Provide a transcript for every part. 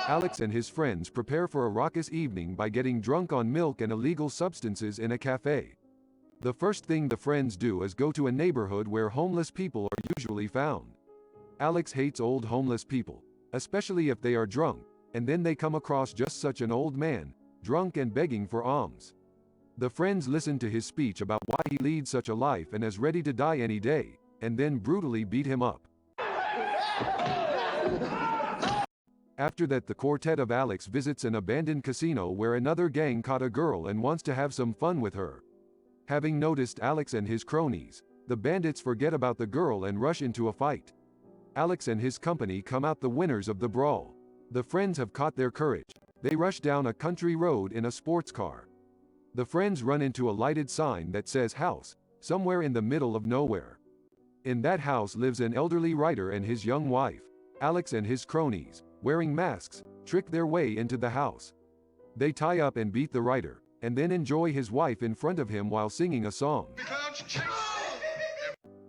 Alex and his friends prepare for a raucous evening by getting drunk on milk and illegal substances in a cafe. The first thing the friends do is go to a neighborhood where homeless people are usually found. Alex hates old homeless people, especially if they are drunk, and then they come across just such an old man, drunk and begging for alms. The friends listen to his speech about why he leads such a life and is ready to die any day, and then brutally beat him up. After that, the quartet of Alex visits an abandoned casino where another gang caught a girl and wants to have some fun with her. Having noticed Alex and his cronies, the bandits forget about the girl and rush into a fight. Alex and his company come out the winners of the brawl. The friends have caught their courage. They rush down a country road in a sports car. The friends run into a lighted sign that says house, somewhere in the middle of nowhere. In that house lives an elderly writer and his young wife. Alex and his cronies, wearing masks, trick their way into the house. They tie up and beat the writer, and then enjoy his wife in front of him while singing a song.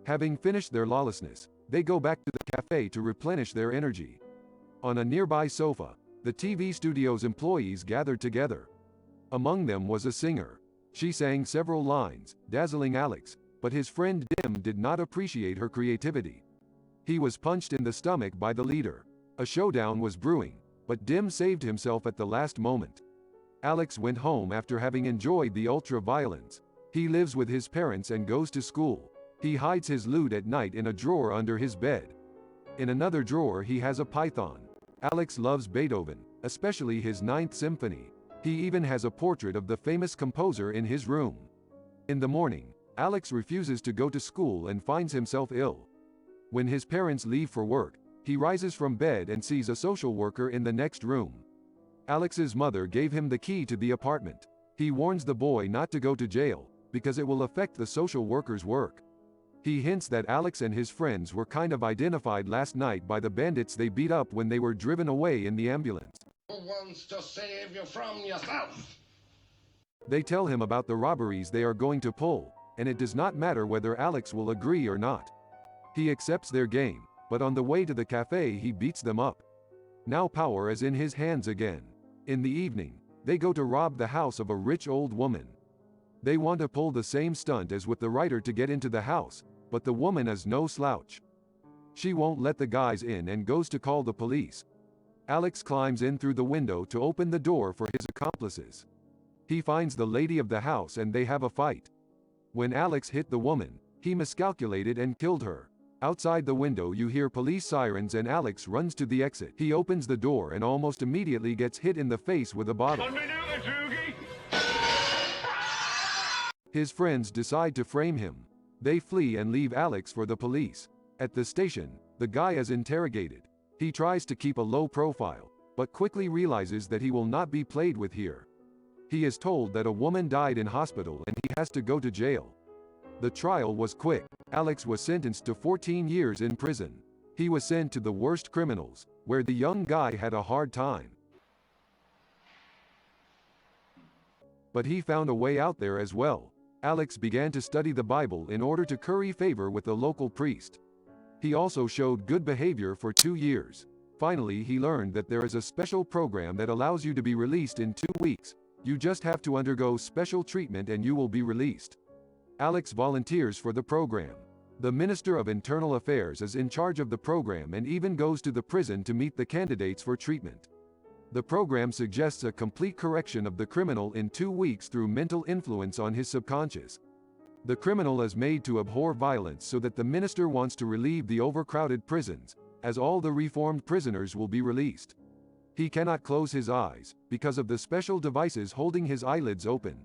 Having finished their lawlessness, they go back to the cafe to replenish their energy. On a nearby sofa, the TV studio's employees gathered together. Among them was a singer. She sang several lines, dazzling Alex, but his friend Dim did not appreciate her creativity. He was punched in the stomach by the leader. A showdown was brewing, but Dim saved himself at the last moment. Alex went home after having enjoyed the ultra-violence. He lives with his parents and goes to school. He hides his loot at night in a drawer under his bed. In another drawer he has a python. Alex loves Beethoven, especially his Ninth Symphony. He even has a portrait of the famous composer in his room. In the morning, Alex refuses to go to school and finds himself ill. When his parents leave for work, he rises from bed and sees a social worker in the next room. Alex's mother gave him the key to the apartment. He warns the boy not to go to jail, because it will affect the social worker's work. He hints that Alex and his friends were kind of identified last night by the bandits they beat up when they were driven away in the ambulance. Who wants to save you from yourself? They tell him about the robberies they are going to pull, and it does not matter whether Alex will agree or not. He accepts their game, but on the way to the cafe he beats them up. Now power is in his hands again. In the evening, they go to rob the house of a rich old woman. They want to pull the same stunt as with the writer to get into the house, but the woman is no slouch. She won't let the guys in and goes to call the police. Alex climbs in through the window to open the door for his accomplices. He finds the lady of the house and they have a fight. When Alex hit the woman, he miscalculated and killed her. Outside the window you hear police sirens and Alex runs to the exit. He opens the door and almost immediately gets hit in the face with a bottle. His friends decide to frame him. They flee and leave Alex for the police. At the station, the guy is interrogated. He tries to keep a low profile, but quickly realizes that he will not be played with here. He is told that a woman died in hospital and he has to go to jail. The trial was quick. Alex was sentenced to 14 years in prison. He was sent to the worst criminals, where the young guy had a hard time. But he found a way out there as well. Alex began to study the Bible in order to curry favor with the local priest. He also showed good behavior for 2 years. Finally, he learned that there is a special program that allows you to be released in 2 weeks. You just have to undergo special treatment and you will be released. Alex volunteers for the program. The Minister of Internal Affairs is in charge of the program and even goes to the prison to meet the candidates for treatment. The program suggests a complete correction of the criminal in 2 weeks through mental influence on his subconscious. The criminal is made to abhor violence so that the minister wants to relieve the overcrowded prisons, as all the reformed prisoners will be released. He cannot close his eyes, because of the special devices holding his eyelids open.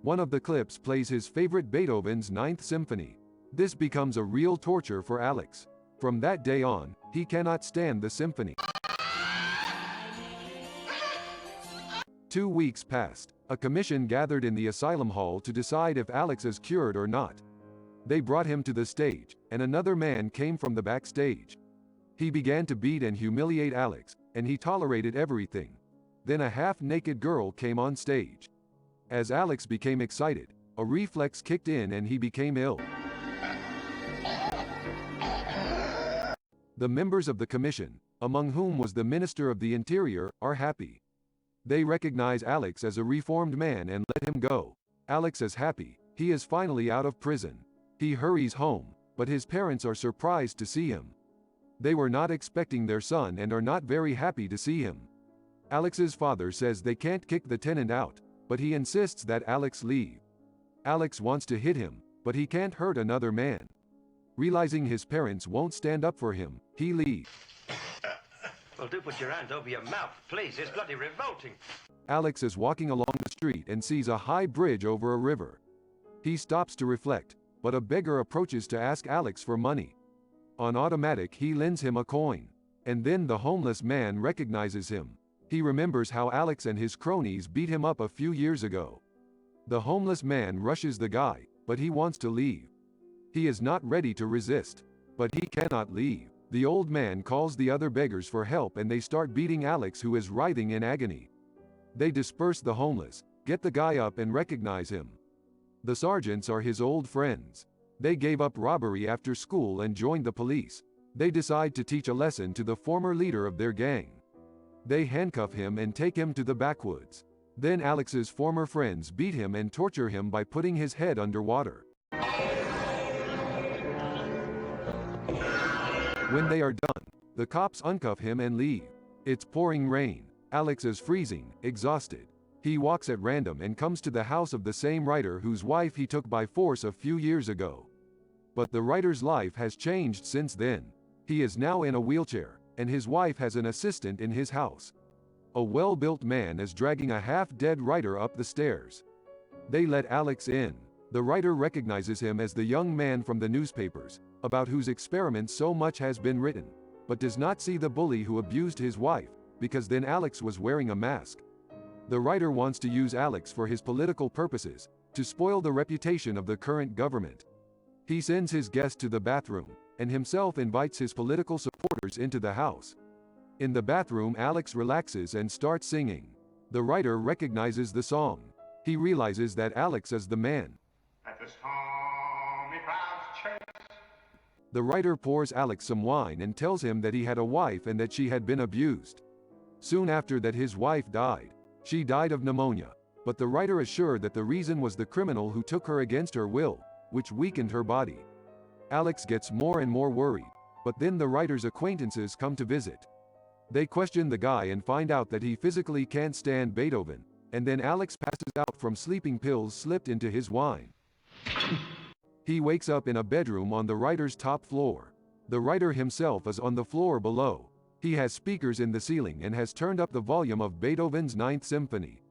One of the clips plays his favorite Beethoven's Ninth Symphony. This becomes a real torture for Alex. From that day on, he cannot stand the symphony. 2 weeks passed. A commission gathered in the asylum hall to decide if Alex is cured or not. They brought him to the stage, and another man came from the backstage. He began to beat and humiliate Alex, and he tolerated everything. Then a half-naked girl came on stage. As Alex became excited, a reflex kicked in and he became ill. The members of the commission, among whom was the Minister of the Interior, are happy. They recognize Alex as a reformed man and let him go. Alex is happy, he is finally out of prison. He hurries home, but his parents are surprised to see him. They were not expecting their son and are not very happy to see him. Alex's father says they can't kick the tenant out, but he insists that Alex leave. Alex wants to hit him, but he can't hurt another man. Realizing his parents won't stand up for him, he leaves. Well, do put your hand over your mouth, please. It's bloody revolting. Alex is walking along the street and sees a high bridge over a river. He stops to reflect, but a beggar approaches to ask Alex for money. On automatic, he lends him a coin. And then the homeless man recognizes him. He remembers how Alex and his cronies beat him up a few years ago. The homeless man rushes the guy, but he wants to leave. He is not ready to resist, but he cannot leave. The old man calls the other beggars for help and they start beating Alex, who is writhing in agony. They disperse the homeless, get the guy up and recognize him. The sergeants are his old friends. They gave up robbery after school and joined the police. They decide to teach a lesson to the former leader of their gang. They handcuff him and take him to the backwoods. Then Alex's former friends beat him and torture him by putting his head underwater. When they are done, the cops uncuff him and leave. It's pouring rain. Alex is freezing, exhausted. He walks at random and comes to the house of the same writer whose wife he took by force a few years ago. But the writer's life has changed since then. He is now in a wheelchair, and his wife has an assistant in his house. A well-built man is dragging a half-dead writer up the stairs. They let Alex in. The writer recognizes him as the young man from the newspapers, about whose experiments so much has been written, but does not see the bully who abused his wife, because then Alex was wearing a mask. The writer wants to use Alex for his political purposes, to spoil the reputation of the current government. He sends his guest to the bathroom, and himself invites his political supporters into the house. In the bathroom, Alex relaxes and starts singing. The writer recognizes the song. He realizes that Alex is the man. At the stormy clouds chase. The writer pours Alex some wine and tells him that he had a wife and that she had been abused. Soon after that, his wife died. She died of pneumonia, but the writer is sure that the reason was the criminal who took her against her will, which weakened her body. Alex gets more and more worried, but then the writer's acquaintances come to visit. They question the guy and find out that he physically can't stand Beethoven, and then Alex passes out from sleeping pills slipped into his wine. He wakes up in a bedroom on the writer's top floor. The writer himself is on the floor below. He has speakers in the ceiling and has turned up the volume of Beethoven's Ninth Symphony.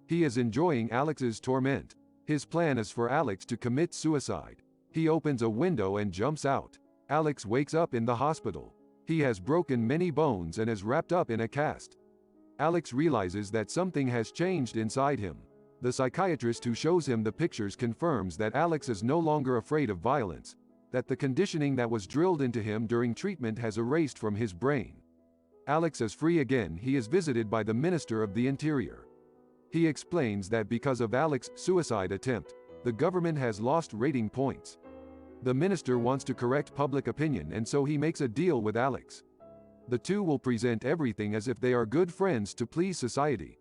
He is enjoying Alex's torment. His plan is for Alex to commit suicide. He opens a window and jumps out. Alex wakes up in the hospital. He has broken many bones and is wrapped up in a cast. Alex realizes that something has changed inside him. The psychiatrist who shows him the pictures confirms that Alex is no longer afraid of violence, that the conditioning that was drilled into him during treatment has erased from his brain. Alex is free again. He is visited by the Minister of the Interior. He explains that because of Alex's suicide attempt, the government has lost rating points. The minister wants to correct public opinion, and so he makes a deal with Alex. The two will present everything as if they are good friends to please society.